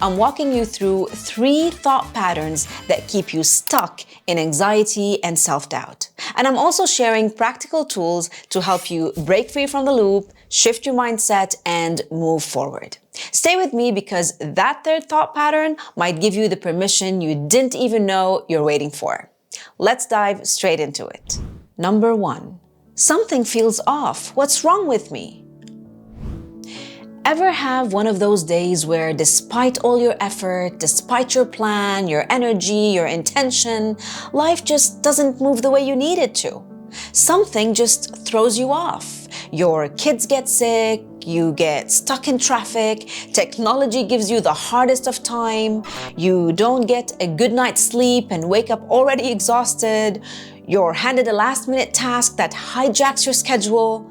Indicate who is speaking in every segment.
Speaker 1: I'm walking you through 3 thought patterns that keep you stuck in anxiety and self-doubt. And I'm also sharing practical tools to help you break free from the loop, shift your mindset, and move forward. Stay with me because that 3rd thought pattern might give you the permission you didn't even know you're waiting for. Let's dive straight into it. Number 1, something feels off. What's wrong with me? Ever have one of those days where despite all your effort, despite your plan, your energy, your intention, life just doesn't move the way you need it to? Something just throws you off. Your kids get sick, you get stuck in traffic, technology gives you the hardest of time, you don't get a good night's sleep and wake up already exhausted, you're handed a last-minute task that hijacks your schedule,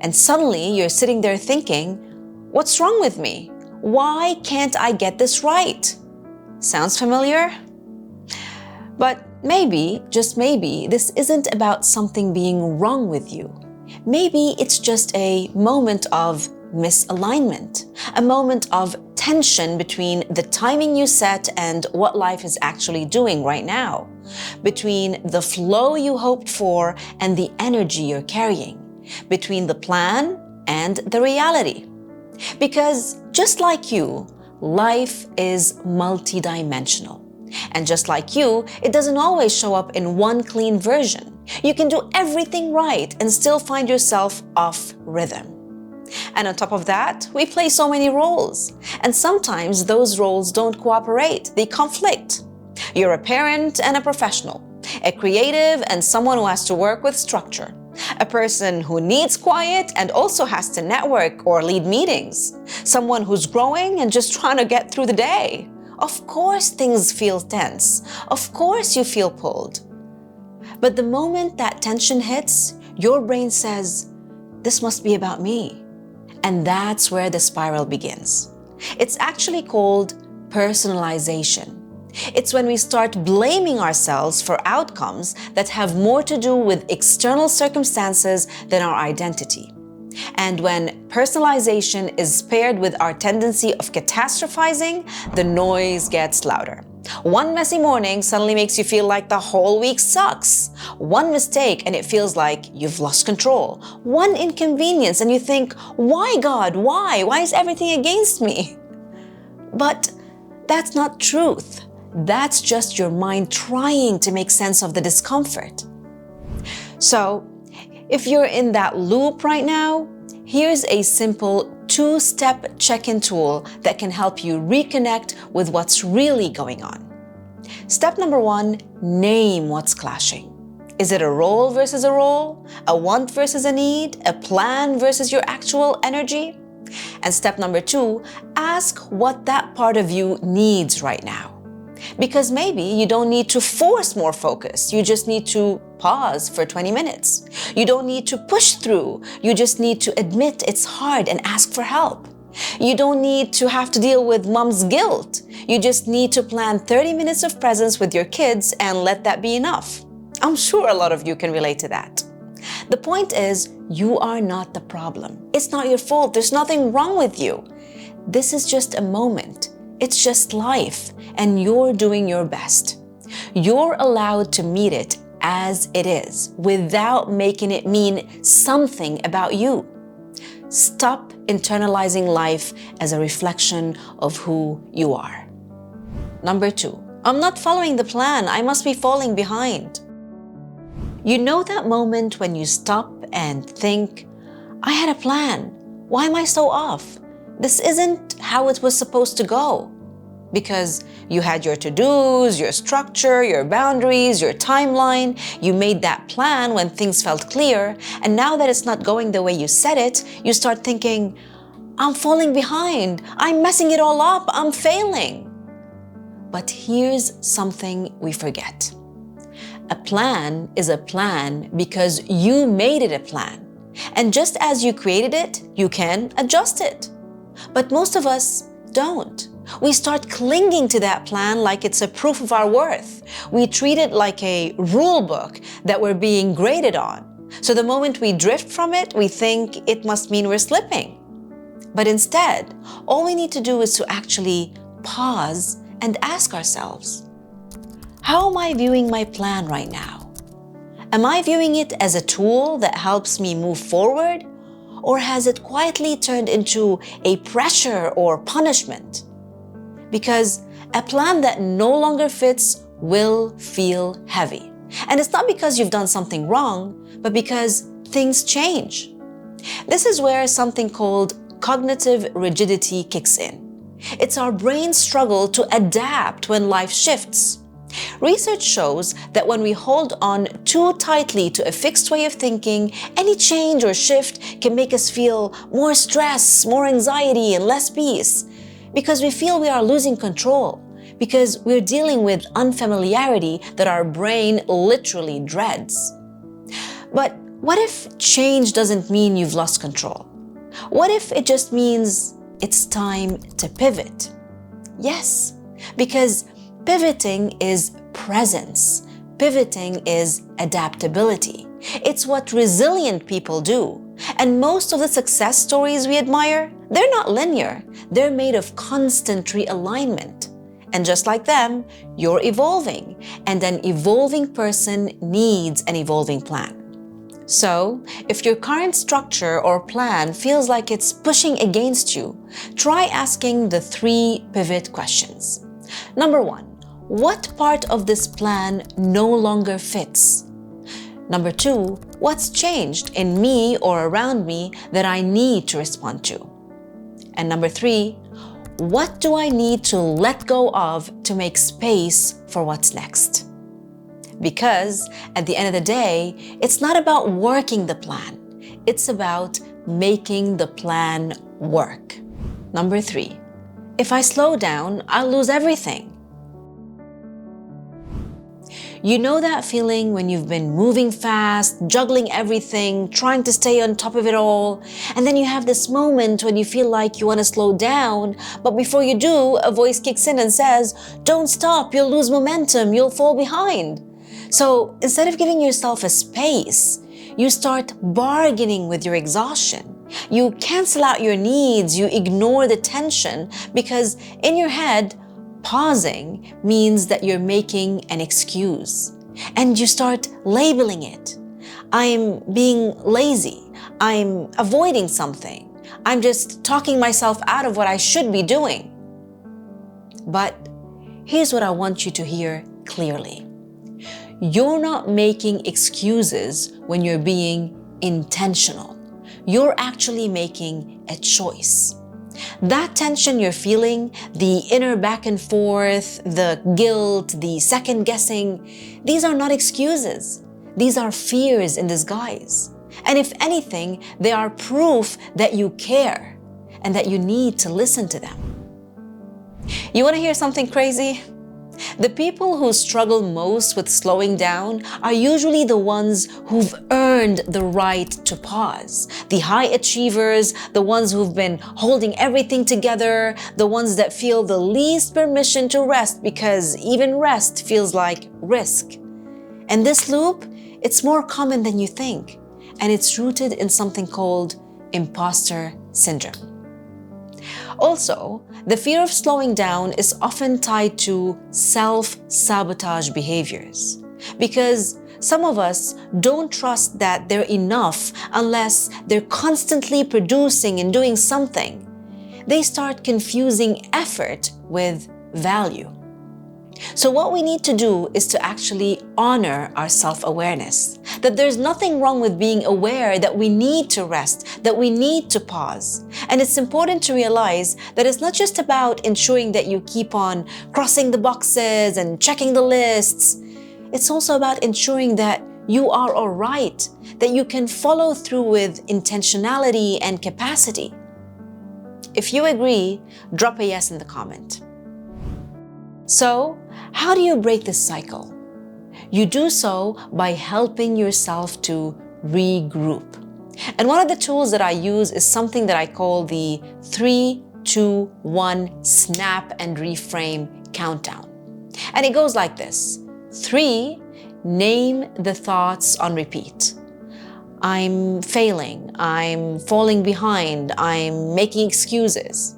Speaker 1: and suddenly you're sitting there thinking, what's wrong with me? Why can't I get this right? Sounds familiar? But maybe, just maybe, this isn't about something being wrong with you. Maybe it's just a moment of misalignment, a moment of tension between the timing you set and what life is actually doing right now, between the flow you hoped for and the energy you're carrying, between the plan and the reality. Because just like you, life is multidimensional. And just like you, it doesn't always show up in one clean version. You can do everything right and still find yourself off rhythm. And on top of that, we play so many roles. And sometimes those roles don't cooperate, they conflict. You're a parent and a professional, a creative and someone who has to work with structure, a person who needs quiet and also has to network or lead meetings, someone who's growing and just trying to get through the day. Of course things feel tense. Of course you feel pulled. But the moment that tension hits, your brain says, this must be about me. And that's where the spiral begins. It's actually called personalization. It's when we start blaming ourselves for outcomes that have more to do with external circumstances than our identity. And when personalization is paired with our tendency of catastrophizing, the noise gets louder. One messy morning suddenly makes you feel like the whole week sucks. One mistake and it feels like you've lost control. One inconvenience and you think, why God, why? Why is everything against me? But that's not truth. That's just your mind trying to make sense of the discomfort. So, if you're in that loop right now, here's a simple 2-step check-in tool that can help you reconnect with what's really going on. Step number 1, name what's clashing. Is it a role versus a role? A want versus a need? A plan versus your actual energy? And step number 2, ask what that part of you needs right now. Because maybe you don't need to force more focus. You just need to pause for 20 minutes. You don't need to push through. You just need to admit it's hard and ask for help. You don't need to have to deal with mom's guilt. You just need to plan 30 minutes of presence with your kids and let that be enough. I'm sure a lot of you can relate to that. The point is, you are not the problem. It's not your fault. There's nothing wrong with you. This is just a moment. It's just life, and you're doing your best. You're allowed to meet it as it is, without making it mean something about you. Stop internalizing life as a reflection of who you are. Number 2, I'm not following the plan. I must be falling behind. You know that moment when you stop and think, I had a plan. Why am I so off? This isn't how it was supposed to go. Because you had your to-dos, your structure, your boundaries, your timeline. You made that plan when things felt clear. And now that it's not going the way you said it, you start thinking, I'm falling behind. I'm messing it all up. I'm failing. But here's something we forget. A plan is a plan because you made it a plan. And just as you created it, you can adjust it. But most of us don't. We start clinging to that plan like it's a proof of our worth. We treat it like a rule book that we're being graded on. So the moment we drift from it, we think it must mean we're slipping. But instead, all we need to do is to actually pause and ask ourselves, how am I viewing my plan right now? Am I viewing it as a tool that helps me move forward? Or has it quietly turned into a pressure or punishment? Because a plan that no longer fits will feel heavy. And it's not because you've done something wrong, but because things change. This is where something called cognitive rigidity kicks in. It's our brain's struggle to adapt when life shifts. Research shows that when we hold on too tightly to a fixed way of thinking, any change or shift can make us feel more stress, more anxiety, and less peace, because we feel we are losing control, because we're dealing with unfamiliarity that our brain literally dreads. But what if change doesn't mean you've lost control? What if it just means it's time to pivot? Yes, because pivoting is presence. Pivoting is adaptability. It's what resilient people do. And most of the success stories we admire, they're not linear. They're made of constant realignment. And just like them, you're evolving. And an evolving person needs an evolving plan. So, if your current structure or plan feels like it's pushing against you, try asking the 3 pivot questions. Number 1, what part of this plan no longer fits? Number 2, what's changed in me or around me that I need to respond to? And number 3, what do I need to let go of to make space for what's next? Because at the end of the day, it's not about working the plan. It's about making the plan work. Number 3, if I slow down, I'll lose everything. You know that feeling when you've been moving fast, juggling everything, trying to stay on top of it all, and then you have this moment when you feel like you want to slow down, but before you do, a voice kicks in and says, "Don't stop, you'll lose momentum, you'll fall behind." So instead of giving yourself a space, you start bargaining with your exhaustion. You cancel out your needs, you ignore the tension, because in your head, pausing means that you're making an excuse. And you start labeling it. I'm being lazy. I'm avoiding something. I'm just talking myself out of what I should be doing. But here's what I want you to hear clearly. You're not making excuses when you're being intentional. You're actually making a choice. That tension you're feeling, the inner back and forth, the guilt, the second guessing, these are not excuses. These are fears in disguise. And if anything, they are proof that you care and that you need to listen to them. You want to hear something crazy? The people who struggle most with slowing down are usually the ones who've earned the right to pause. The high achievers, the ones who've been holding everything together, the ones that feel the least permission to rest because even rest feels like risk. And this loop, it's more common than you think, and it's rooted in something called imposter syndrome. Also, the fear of slowing down is often tied to self-sabotage behaviors, because some of us don't trust that they're enough unless they're constantly producing and doing something. They start confusing effort with value. So what we need to do is to actually honor our self-awareness, that there's nothing wrong with being aware that we need to rest, that we need to pause. And it's important to realize that it's not just about ensuring that you keep on crossing the boxes and checking the lists. It's also about ensuring that you are all right, that you can follow through with intentionality and capacity. If you agree, drop a yes in the comment. So, how do you break this cycle? You do so by helping yourself to regroup. And one of the tools that I use is something that I call the 3, 2, 1 snap and reframe countdown. And it goes like this. 3, name the thoughts on repeat. I'm failing, I'm falling behind, I'm making excuses.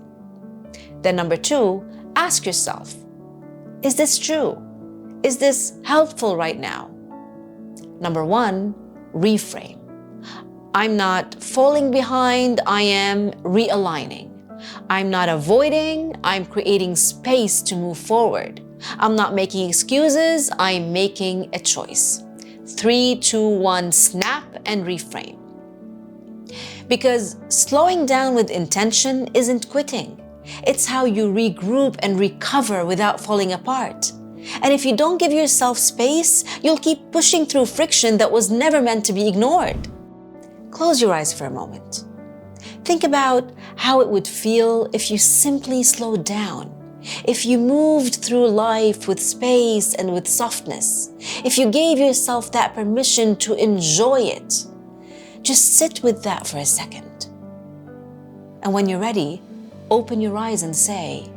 Speaker 1: Then number 2, Ask yourself, is this true? Is this helpful right now? Number 1, reframe. I'm not falling behind, I am realigning. I'm not avoiding, I'm creating space to move forward. I'm not making excuses, I'm making a choice. 3, 2, 1, snap and reframe. Because slowing down with intention isn't quitting. It's how you regroup and recover without falling apart. And if you don't give yourself space, you'll keep pushing through friction that was never meant to be ignored. Close your eyes for a moment. Think about how it would feel if you simply slowed down, if you moved through life with space and with softness, if you gave yourself that permission to enjoy it. Just sit with that for a second. And when you're ready, open your eyes and say,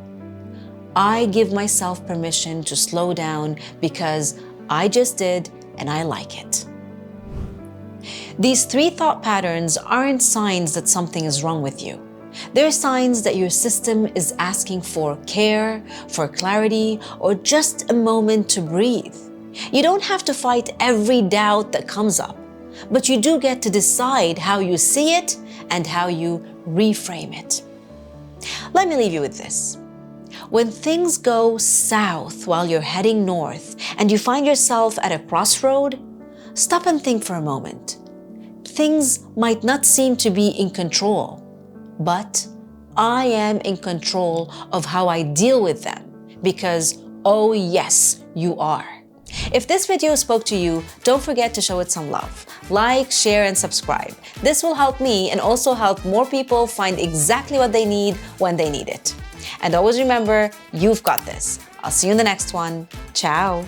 Speaker 1: I give myself permission to slow down because I just did and I like it. These 3 thought patterns aren't signs that something is wrong with you. They're signs that your system is asking for care, for clarity, or just a moment to breathe. You don't have to fight every doubt that comes up, but you do get to decide how you see it and how you reframe it. Let me leave you with this. When things go south while you're heading north and you find yourself at a crossroad, stop and think for a moment. Things might not seem to be in control, but I am in control of how I deal with them because, oh yes, you are. If this video spoke to you, don't forget to show it some love. Like, share, and subscribe. This will help me and also help more people find exactly what they need when they need it. And always remember, you've got this. I'll see you in the next one. Ciao.